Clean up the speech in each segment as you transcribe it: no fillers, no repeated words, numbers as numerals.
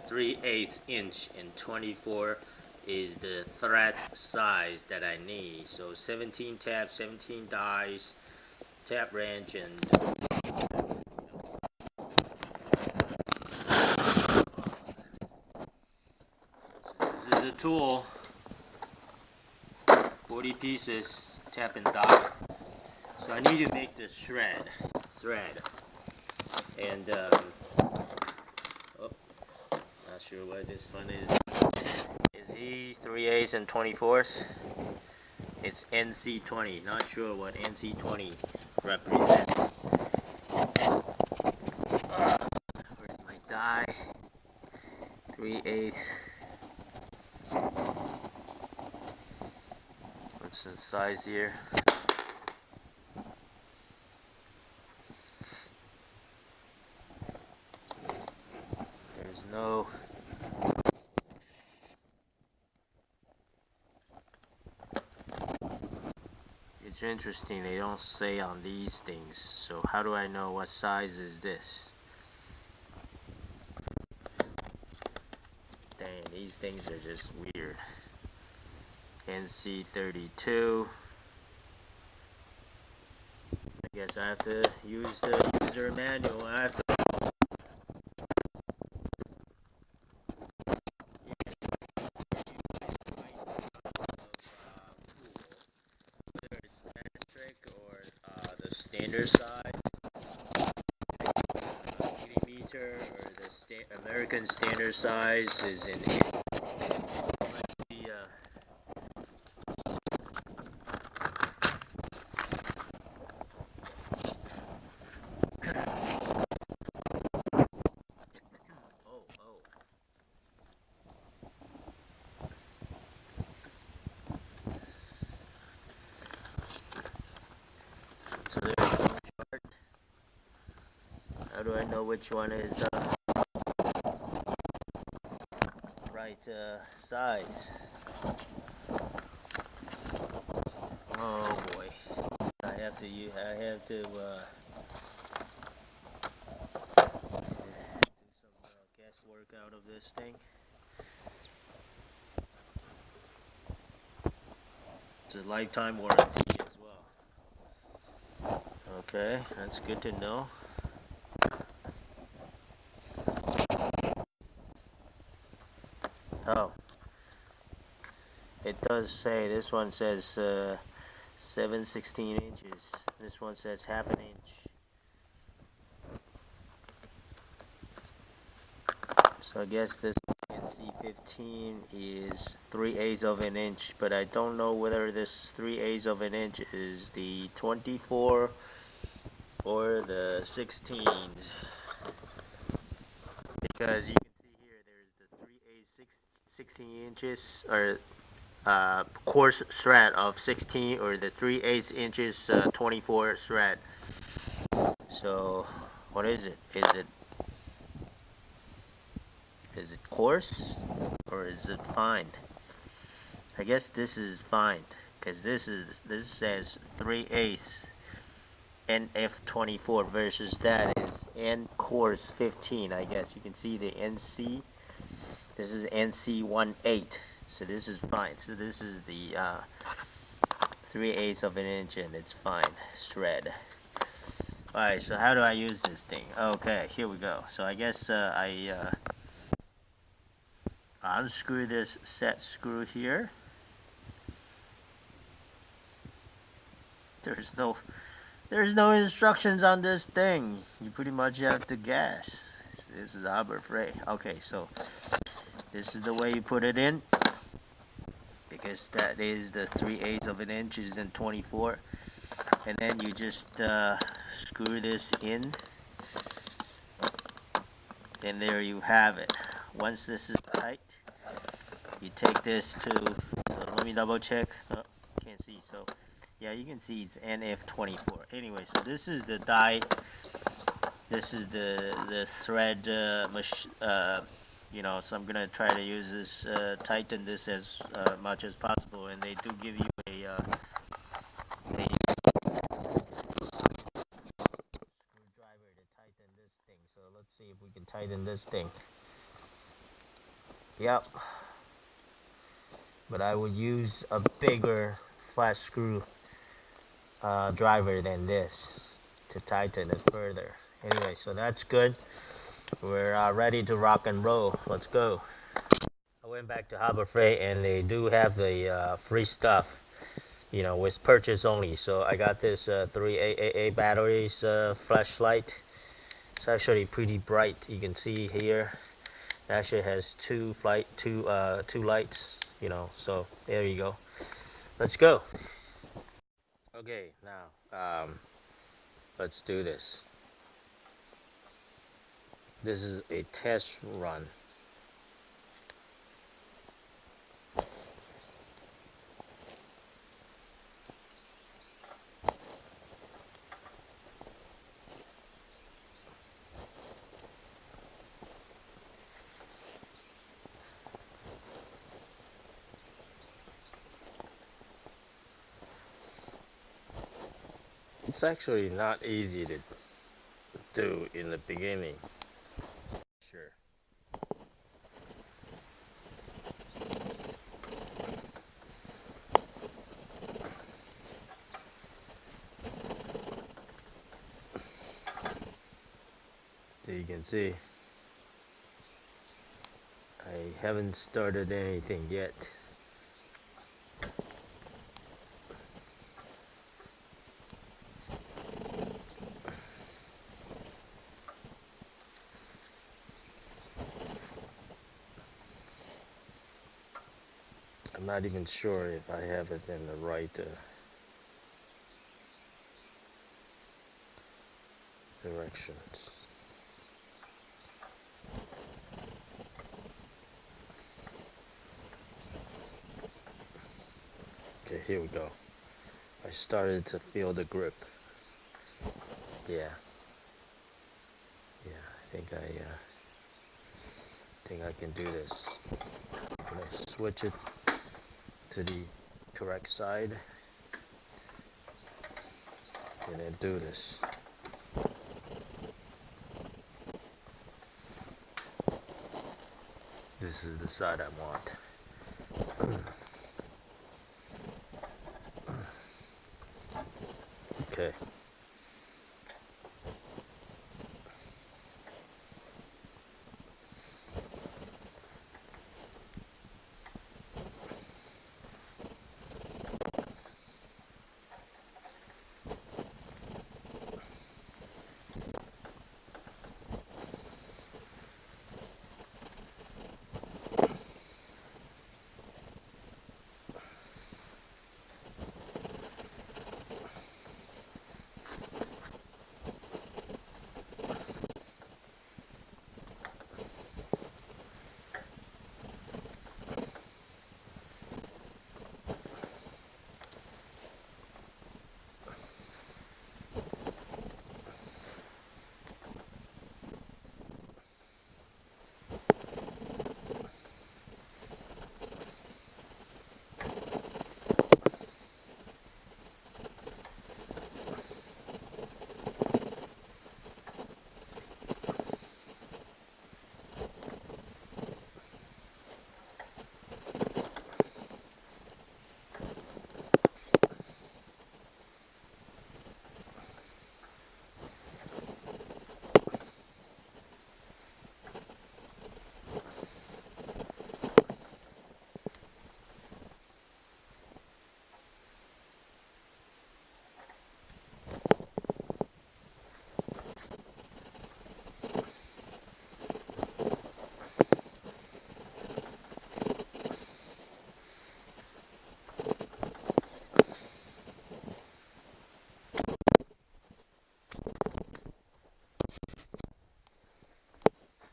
3/8 inch and 24 is the thread size that I need. So 17 tabs, 17 dies, tab wrench, and this is the tool. 40 pieces, tap and die. So I need to make the thread, and oh, not sure what this one is. Is he 3/8 and 24th? It's NC20. Not sure what NC20 represents. Where's my die? 3/8. What's the size here? There's no. It's interesting, they don't say on these things. So how do I know what size is this? Dang, these things are just weird. NC32. I guess I have to use the user manual. I have to whether it's metric or the standard size, millimeter, or the American standard size is in the So there's no chart. How do I know which one is the right size? Oh boy, I have to do some guesswork out of this thing. It's a lifetime warranty as well. Okay, that's good to know. Oh, it does say, this one says 7/16 inches. This one says half an inch. So I guess this NC15 is 3/8 of an inch, but I don't know whether this 3/8 of an inch is the 24 or the 16, because you can see here there's the 3/8 16 inches, or coarse thread of 16, or the 3/8 inches 24 thread. So what is it? Is it coarse or is it fine? I guess this is fine, because this says 3/8 NF24 versus that is N coarse 15. I guess you can see the NC. This is NC18. So this is fine. So this is the 3/8 of an inch, and it's fine thread. Alright, so how do I use this thing? Okay, here we go. So I guess I unscrew this set screw here. There's no instructions on this thing. You pretty much have to guess. This is Harbor Freight. Okay, so this is the way you put it in, because that is the 3/8 of an inch is in 24, and then you just screw this in, and there you have it. Once this is tight, you take this to, so let me double check. Oh, can't see. So yeah, you can see it's NF24. Anyway, so this is the die. This is the thread you know, so I'm gonna try to use this, tighten this as much as possible, and they do give you a screwdriver to tighten this thing. So let's see if we can tighten this thing. Yep. But I would use a bigger flat screw driver than this to tighten it further. Anyway, so that's good. We're ready to rock and roll. Let's go. I went back to Harbor Freight and they do have the free stuff, you know, with purchase only. So I got this 3 AAA batteries flashlight. It's actually pretty bright. You can see here. It actually has two lights, you know. So there you go. Let's go. Okay, now let's do this. This is a test run. It's actually not easy to do in the beginning. Sure. So you can see I haven't started anything yet. I'm not even sure if I have it in the right directions. Okay, here we go. I started to feel the grip. Yeah. Yeah, I think I can do this. I'm gonna switch it to the correct side and then do this. This is the side I want. Okay.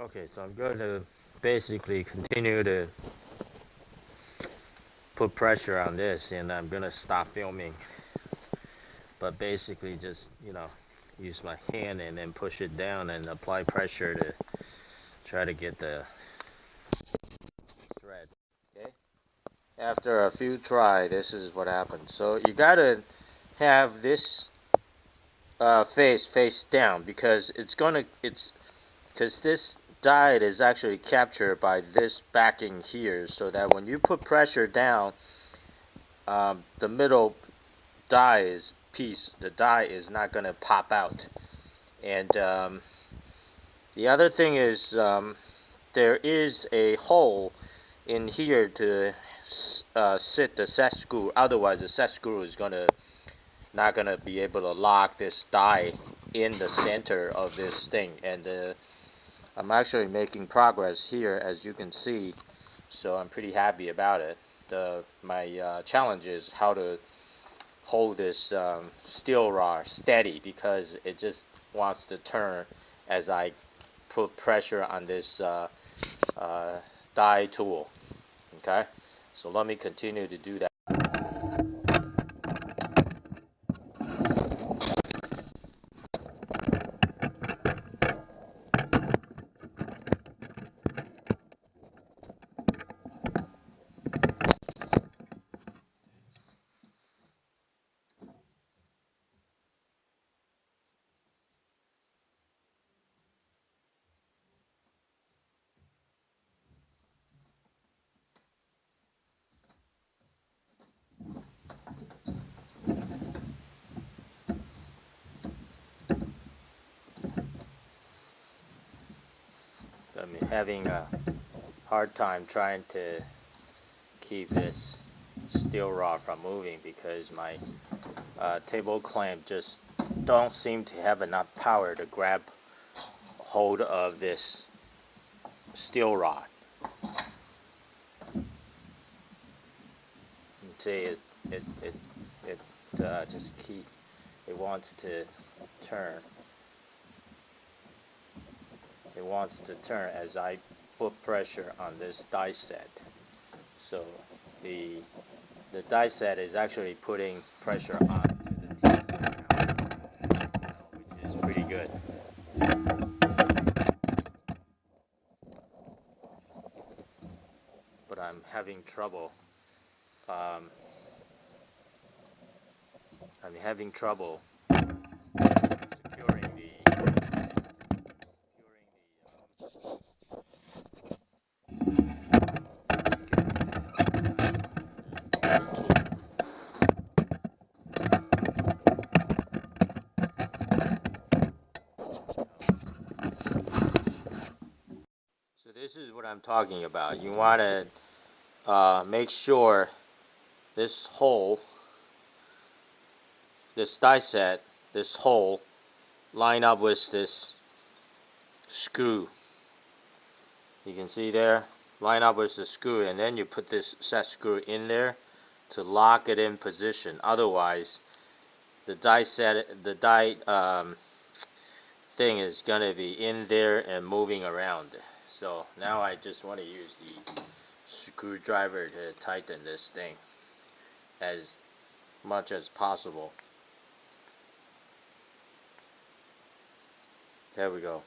Okay, so I'm going to basically continue to put pressure on this and I'm gonna stop filming. But basically just, you know, use my hand and then push it down and apply pressure to try to get the thread. Okay. After a few try, this is what happens. So you gotta have this face down because because this die is actually captured by this backing here, so that when you put pressure down, the middle the die is not going to pop out. And the other thing is there is a hole in here to sit the set screw. Otherwise, the set screw is not gonna be able to lock this die in the center of this thing. And I'm actually making progress here, as you can see. So I'm pretty happy about it. My challenge is how to hold this steel rod steady, because it just wants to turn as I put pressure on this die tool. Okay, so let me continue to do that. I'm having a hard time trying to keep this steel rod from moving, because my table clamp just don't seem to have enough power to grab hold of this steel rod. You see, it just it wants to turn. It wants to turn as I put pressure on this die set. So the die set is actually putting pressure onto the teeth now, which is pretty good. But I'm having trouble. Securing So this is what I'm talking about. You want to make sure this hole, this die set, this hole, line up with this screw. You can see there, line up with the screw, and then you put this set screw in there to lock it in position. Otherwise, the die thing is gonna be in there and moving around. So now I just want to use the screwdriver to tighten this thing as much as possible. There we go.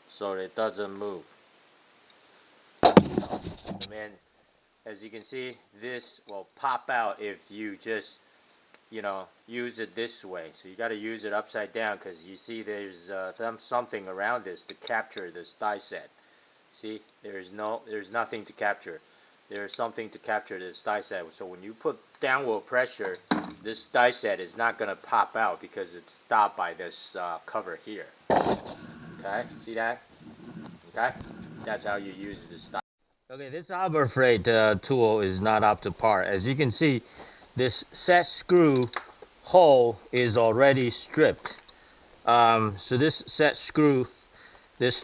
So it doesn't move. And then, as you can see, this will pop out if you just, use it this way. So you got to use it upside down, because you see there's something around this to capture this die set. See, there's nothing to capture. There's something to capture this die set. So when you put downward pressure, this die set is not going to pop out, because it's stopped by this cover here. Okay, see that? Okay, that's how you use this die. Okay, this outboard freight tool is not up to par. As you can see, this set screw hole is already stripped. So this set screw, this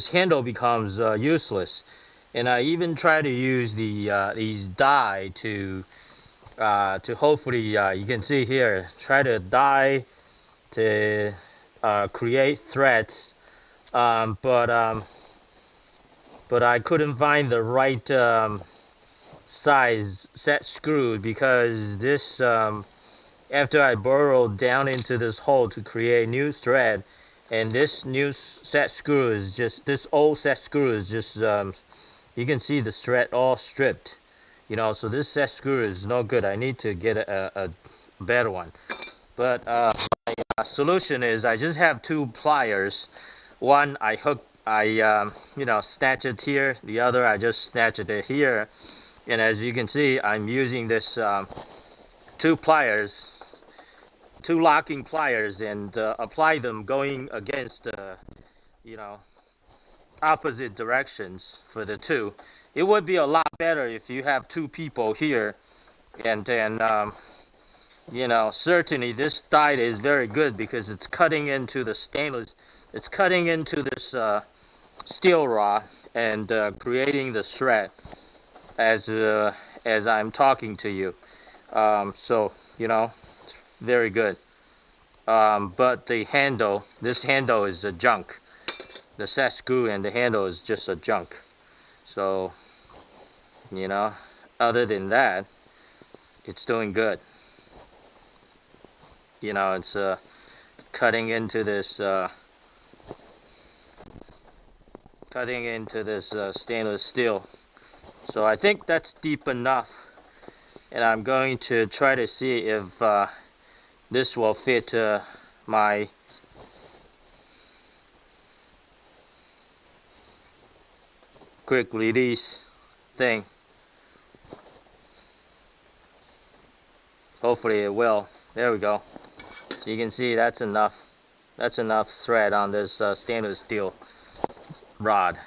handle becomes useless. And I even try to use these die to hopefully, you can see here, try to die to create threads, but I couldn't find the right size set screw, because this after I burrowed down into this hole to create new thread, and this new set screw is just, this old set screw is just you can see the thread all stripped, so this set screw is no good. I need to get a better one. But my solution is I just have two pliers. One I hook you know, snatch it here. The other, I just snatch it here. And as you can see, I'm using this two locking pliers, and apply them going against, you know, opposite directions for the two. It would be a lot better if you have two people here, and then, you know, certainly this die is very good because it's cutting into the stainless, it's cutting into this steel rod and creating the thread as I'm talking to you. So, you know, it's very good. But the handle, this handle is a junk. The set screw and the handle is just a junk. So, you know, other than that, it's doing good. You know, it's cutting into this stainless steel. So I think that's deep enough, and I'm going to try to see if this will fit my quick release thing. Hopefully it will. There we go. So you can see that's enough. That's enough thread on this stainless steel rod.